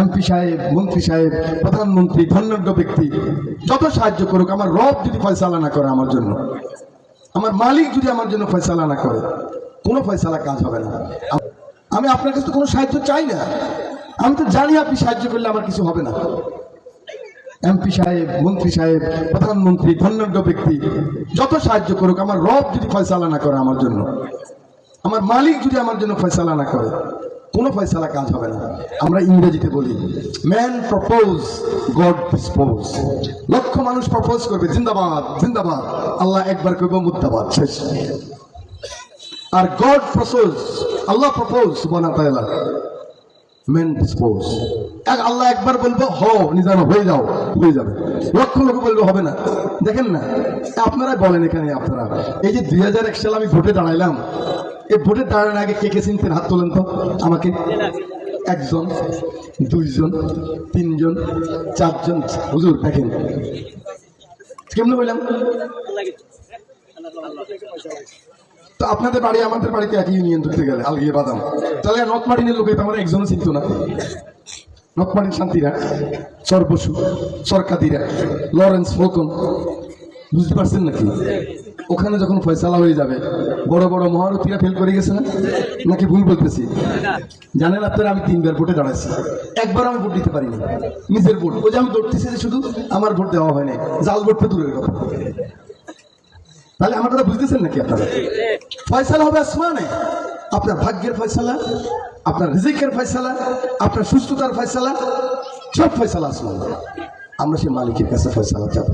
MP সাহেব, মন্ত্রী সাহেব, প্রধানমন্ত্রী, ধনাঢ্য ব্যক্তি যত সাহায্য করুক, আমার রব যদি ফয়সালা না করে আমার জন্য, আমার মালিক যদি আমার জন্য ফয়সালা না করে, কোনো ফয়সালা কাজ হবে না। আমি আপনার কাছে তো কোনো সাহায্য চাই না, আমি তো জানি আপনি সাহায্য করলে আমার কিছু হবে না। এমপি সাহেব, মন্ত্রী সাহেব, প্রধানমন্ত্রী, ধনাঢ্য ব্যক্তি যত সাহায্য করুক, আমার রব যদি ফয়সালা না করে আমার জন্য, আমার মালিক যদি আমার জন্য ফয়সালা না করে, কোনো ফয়সালা কাজ হবে না। আমরা ইংরেজিতে বলি ম্যান প্রপোজ গড ডিসপোজ। লক্ষ মানুষ প্রপোজ করবে জিন্দাবাদ জিন্দাবাদ, আল্লাহ একবার করবে মুর্দাবাদ, শেষ। আর গড প্রপোজ, আল্লাহ প্রপোজ সুবহানাহু ওয়া তাআলা, ম্যান ডিসপোজ। আল্লাহ একবার বলবো হও নিজানো, হয়ে যাও, হয়ে যাবে। লক্ষ লোক বলবো হবে না। দেখেন না, আপনারা বলেন এখানে, আপনারা এই যে 2001 সালে আমি ভোটে দাঁড়াইলাম, এই ভোটে দাঁড়ানোর আগে কে কে চিনতেন? হাত তোলেন তো আমাকে। একজন, দুইজন, তিনজন, চারজন। হুজুর দেখেন কেমনে বললাম। তো আপনাদের বাড়ি আমাদের বাড়িতে একই ইউনিয়ন ধরতে গেলে আলগিয়ে বাদাম, তাহলে নকমাটিনের লোকে তো আমার একজনও চিনত না। নকমাটির শান্তিরা, সরবসু, সরকাদিরা, লরেন্স ফোকন, বুঝতে পারছেন নাকি? ওখানে যখন ফয়সালা হয়ে যাবে, বড় বড় মহারথীরা ফেল করে গেছে না, নাকি ভুল বলতেছি? জানেন আপনারা, আমি 3বার ভোটে দাঁড়াইছি, একবার আমি ভোট দিতে পারিনি, নিজের ভোট। ওই যে আমি দৌড়তেছি যে শুধু আমার ভোট দেওয়া হয় নাই, জাল ভোট তো দূরের কথা। তাহলে আমার কথা বুঝতেছেন নাকি আপনারা? ফয়সালা হবে আসমানে, আপনার ভাগ্যের ফয়সালা, আপনার রিজিকের ফয়সালা, আপনার সুস্থতার ফয়সালা, সব ফয়সালা আসমানে। আমরা সেই মালিকের কাছে ফয়সালা চাবো।